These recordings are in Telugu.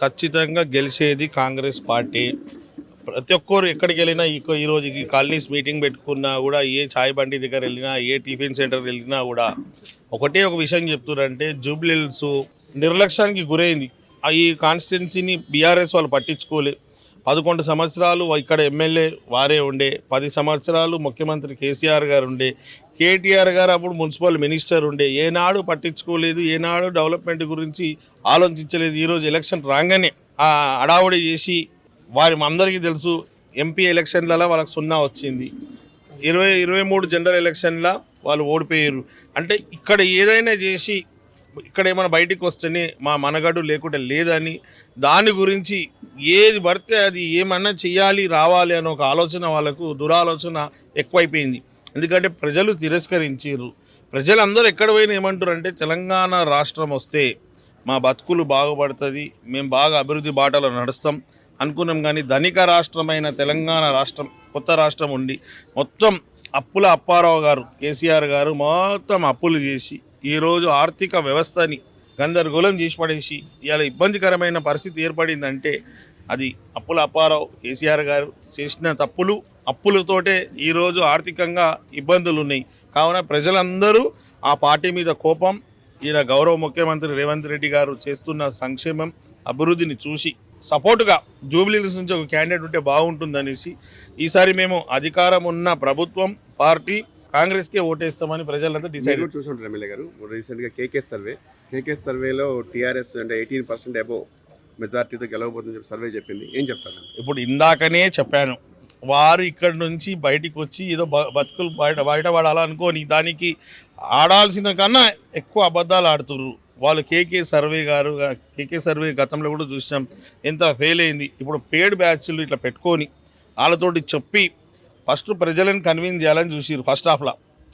ఖచ్చితంగా గెలిచేది కాంగ్రెస్ పార్టీ. ప్రతి ఒక్కరు ఎక్కడికి వెళ్ళినా ఈరోజు ఈ కాలనీస్ మీటింగ్ పెట్టుకున్నా కూడా, ఏ చాయ్ బండి దగ్గర వెళ్ళినా, ఏ టిఫిన్ సెంటర్ వెళ్ళినా కూడా ఒకటే ఒక విషయం చెప్తున్నారంటే, జూబ్లీహిల్స్ నిర్లక్ష్యానికి గురైంది. ఈ కాన్స్టిట్యున్సీని బీఆర్ఎస్ వాళ్ళు పట్టించుకోలే. 11 సంవత్సరాలు ఇక్కడ ఎమ్మెల్యే వారే ఉండే, 10 సంవత్సరాలు ముఖ్యమంత్రి కేసీఆర్ గారు ఉండే, కేటీఆర్ గారు అప్పుడు మున్సిపల్ మినిస్టర్ ఉండే. ఏనాడు పట్టించుకోలేదు, ఏనాడు డెవలప్మెంట్ గురించి ఆలోచించలేదు. ఈరోజు ఎలక్షన్ రాగానే హడావుడి చేసి, వారి అందరికీ తెలుసు ఎంపీ ఎలక్షన్లలో వాళ్ళకి 0 వచ్చింది. 23 జనరల్ ఎలక్షన్ల వాళ్ళు ఓడిపోయారు. అంటే ఇక్కడ ఏదైనా చేసి ఇక్కడ ఏమైనా బయటికి వస్తేనే మా మనగడు లేకుంటే లేదని, దాని గురించి ఏది పడితే అది ఏమన్నా చెయ్యాలి రావాలి అని ఒక ఆలోచన, వాళ్ళకు దురాలోచన ఎక్కువైపోయింది. ఎందుకంటే ప్రజలు తిరస్కరించారు. ప్రజలందరూ ఎక్కడ పోయినా ఏమంటారు అంటే, తెలంగాణ రాష్ట్రం వస్తే మా బతుకులు బాగుపడుతుంది, మేము బాగా అభివృద్ధి బాటలో నడుస్తాం అనుకున్నాం. కానీ ధనిక రాష్ట్రమైన తెలంగాణ రాష్ట్రం, కొత్త రాష్ట్రం ఉండి మొత్తం అప్పుల అప్పారావు గారు, కేసీఆర్ గారు మొత్తం అప్పులు చేసి ఈరోజు ఆర్థిక వ్యవస్థని గందరగోళం చేసి పడేసి ఇవాళ ఇబ్బందికరమైన పరిస్థితి ఏర్పడిందంటే, అది అప్పుల అప్పారావు కేసీఆర్ గారు చేసిన అప్పులతోటే ఈరోజు ఆర్థికంగా ఇబ్బందులు ఉన్నాయి. కావున ప్రజలందరూ ఆ పార్టీ మీద కోపం, ఈయన గౌరవ ముఖ్యమంత్రి రేవంత్ రెడ్డి గారు చేస్తున్న సంక్షేమం అభివృద్ధిని చూసి సపోర్టుగా జూబ్లీహిల్స్ నుంచి ఒక క్యాండిడేట్ ఉంటే బాగుంటుందనేసి ఈసారి మేము అధికారం ఉన్న ప్రభుత్వం పార్టీ కాంగ్రెస్కే ఓటేస్తామని ప్రజలంతా డిసైడ్ చూసుంటారు. ఎమ్మెల్యే గారు రీసెంట్గా కేకే సర్వేలో టీఆర్ఎస్ అంటే 18% అబోవ్ మెజార్టీతో గెలవబోతుందని చెప్పి సర్వే చెప్పింది. ఏం చెప్తాను? ఇప్పుడు ఇందాకనే చెప్పాను, వారు ఇక్కడ నుంచి బయటికి వచ్చి ఏదో బతుకులు బయటపడాలనుకోని దానికి ఆడాల్సిన కన్నా ఎక్కువ అబద్ధాలు ఆడుతుర్రు వాళ్ళు. కేకే సర్వే గతంలో కూడా చూసినాం ఎంత ఫెయిల్ అయింది. ఇప్పుడు పేడ్ బ్యాచ్లు ఇట్లా పెట్టుకొని వాళ్ళతోటి చెప్పి ఫస్ట్ ప్రజలను కన్విన్స్ చేయాలని చూసిరు.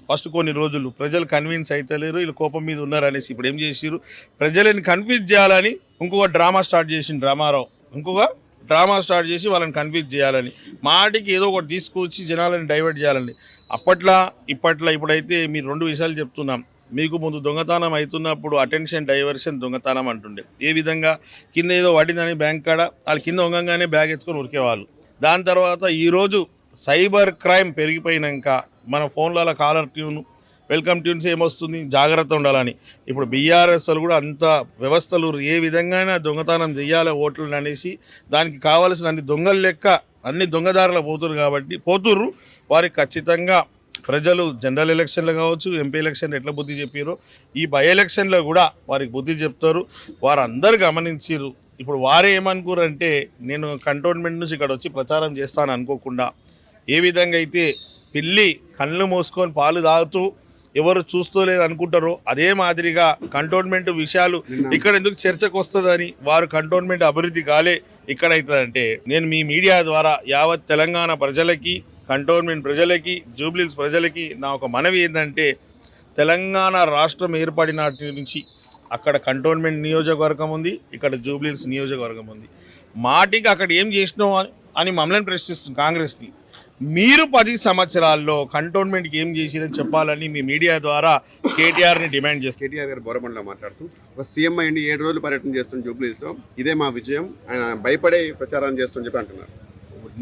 ఫస్ట్ కొన్ని రోజులు ప్రజలు కన్విన్స్ అవుతలేరు, వీళ్ళు కోపం మీద ఉన్నారు అనేసి ఇప్పుడు ఏం చేసిరు, ప్రజలను కన్విన్స్ చేయాలని ఇంకొక డ్రామా స్టార్ట్ చేసిండు రామారావు. డ్రామా స్టార్ట్ చేసి వాళ్ళని కన్విన్స్ చేయాలని, మాటికి ఏదో ఒకటి తీసుకొచ్చి జనాలని డైవర్ట్ చేయాలని. ఇప్పుడైతే మీరు 2 విషయాలు చెప్తున్నాం. మీకు ముందు దొంగతనం అవుతున్నప్పుడు అటెన్షన్ డైవర్షన్ దొంగతనం అంటుండే. ఏ విధంగా కింద ఏదో వడ్డిందని బ్యాంక్ కాడ వాళ్ళు కింద వంగంగానే బ్యాగ్ ఎత్తుకొని ఉరికేవాళ్ళు. దాని తర్వాత ఈరోజు సైబర్ క్రైమ్ పెరిగిపోయినాక మన ఫోన్లలో కాలర్ ట్యూన్, వెల్కమ్ ట్యూన్స్ ఏమొస్తుంది, జాగ్రత్త ఉండాలని. ఇప్పుడు బీఆర్ఎస్ కూడా అంత వ్యవస్థలు ఏ విధంగా దొంగతనం చెయ్యాలి ఓట్లను అనేసి దానికి కావాల్సిన అన్ని దొంగల లెక్క అన్ని దొంగదారులు పోతుర్రు. వారికి ఖచ్చితంగా ప్రజలు జనరల్ ఎలక్షన్లు కావచ్చు, ఎంపీ ఎలక్షన్ ఎట్లా బుద్ధి చెప్పారో ఈ బై ఎలక్షన్లో కూడా వారికి బుద్ధి చెప్తారు. వారందరూ గమనించారు. ఇప్పుడు వారే ఏమనుకోరంటే, నేను కంటోన్మెంట్ నుంచి ఇక్కడ వచ్చి ప్రచారం చేస్తాను అనుకోకుండా, ఏ విధంగా అయితే పిల్లి కళ్ళు మూసుకొని పాలు తాగుతూ ఎవరు చూస్తూలేదు అనుకుంటారో అదే మాదిరిగా కంటోన్మెంట్ విషయాలు ఇక్కడ ఎందుకు చర్చకు వస్తుందని వారు కంటోన్మెంట్ అభివృద్ధి కాలే ఇక్కడ అవుతుందంటే, నేను మీ మీడియా ద్వారా యావత్ తెలంగాణ ప్రజలకి, కంటోన్మెంట్ ప్రజలకి, జూబ్లీహిల్స్ ప్రజలకి నా ఒక మనవి ఏంటంటే, తెలంగాణ రాష్ట్రం ఏర్పడినటి నుంచి అక్కడ కంటోన్మెంట్ నియోజకవర్గం ఉంది, ఇక్కడ జూబ్లీహిల్స్ నియోజకవర్గం ఉంది. మాటికి అక్కడ ఏం చేసినావు అని మమ్మల్ని ప్రశ్నిస్తుంది కాంగ్రెస్ని. మీరు 10 సంవత్సరాల్లో కంటోన్మెంట్కి ఏం చేసిరని చెప్పాలని మీ మీడియా ద్వారా కేటీఆర్ని డిమాండ్ చేస్తారు. కేటీఆర్ గారు బోరబండలో మాట్లాడుతూ, ఒక సీఎం అయ్యింది 7 రోజులు పర్యటన చేస్తున్న జూబ్లీహిల్స్లో, ఇదే మా విజయం, ఆయన భయపడే ప్రచారం చేస్తుందని చెప్పి అంటున్నారు.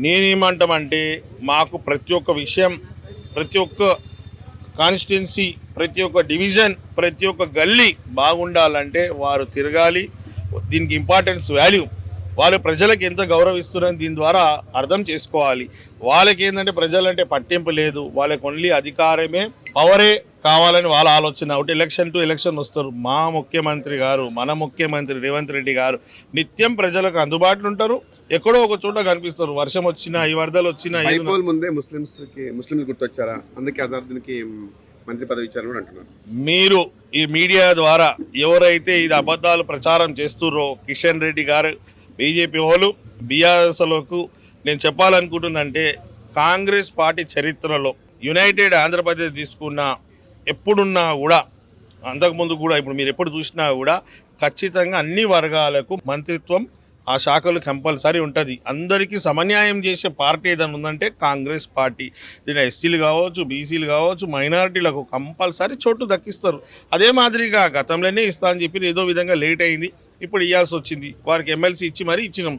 నేనేమంటామంటే, మాకు ప్రతి ఒక్క విషయం, ప్రతి ఒక్క కాన్స్టిట్యున్సీ, ప్రతి ఒక్క డివిజన్, ప్రతి ఒక్క గల్లీ బాగుండాలంటే వారు తిరగాలి. దీనికి ఇంపార్టెన్స్ వాల్యూ వాళ్ళు ప్రజలకు ఎంత గౌరవిస్తున్నారని దీని ద్వారా అర్థం చేసుకోవాలి. వాళ్ళకి ఏంటంటే ప్రజలంటే పట్టింపు లేదు, వాళ్ళకి ఓన్లీ అధికారమే పవరే కావాలని వాళ్ళ ఆలోచన. ఒకటి ఎలక్షన్ టు ఎలక్షన్ వస్తారు. మా ముఖ్యమంత్రి గారు, మన ముఖ్యమంత్రి రేవంత్ రెడ్డి గారు నిత్యం ప్రజలకు అందుబాటులో ఉంటారు, ఎక్కడో ఒక చోట కనిపిస్తారు. వర్షం వచ్చినా, ఈ వరదలు వచ్చినా. ముందే ముస్లింలు గుర్తొచ్చారా, అందుకే అజారుద్దీన్కి మంత్రి పదవి ఇచ్చారని కూడా అంటున్నారు. మీరు ఈ మీడియా ద్వారా ఎవరైతే ఇది అబద్ధాలు ప్రచారం చేస్తున్నారో, కిషన్ రెడ్డి గారు, బీజేపీ వాళ్ళు, బీఆర్ఎస్లకు నేను చెప్పాలనుకుంటుందంటే, కాంగ్రెస్ పార్టీ చరిత్రలో యునైటెడ్ ఆంధ్రప్రదేశ్ తీసుకున్న ఎప్పుడున్నా కూడా, అంతకుముందు కూడా, ఇప్పుడు మీరు ఎప్పుడు చూసినా కూడా ఖచ్చితంగా అన్ని వర్గాలకు మంత్రిత్వం ఆ శాఖలు కంపల్సరీ ఉంటుంది. అందరికీ సమన్యాయం చేసే పార్టీ ఏదైనా ఉందంటే కాంగ్రెస్ పార్టీ. దీని ఎస్సీలు కావచ్చు, బీసీలు కావచ్చు, మైనారిటీలకు కంపల్సరీ చోటు దక్కిస్తారు. అదే మాదిరిగా గతంలోనే ఇస్తా అని చెప్పి ఏదో విధంగా లేట్ అయింది. ఇప్పుడు ఇవ్వాల్సి వచ్చింది. వారికి ఎమ్మెల్సీ ఇచ్చి మరీ ఇచ్చినాం.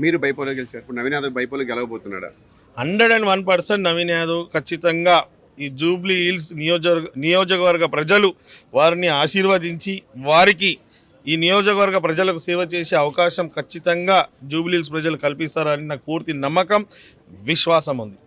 మీరు బైపోలో గెలిచారు, ఇప్పుడు నవీన్ యాదవ్ బైపోలో గెలవబోతున్నాడా? 101% నవీన్ యాదవ్ ఖచ్చితంగా ఈ జూబ్లీ హిల్స్ నియోజకవర్గ ప్రజలు వారిని ఆశీర్వదించి వారికి ఈ నియోజకవర్గ ప్రజలకు సేవ చేసే అవకాశం ఖచ్చితంగా జూబ్లీ హిల్స్ ప్రజలు కల్పిస్తారని నాకు పూర్తి నమ్మకం, విశ్వాసం ఉంది.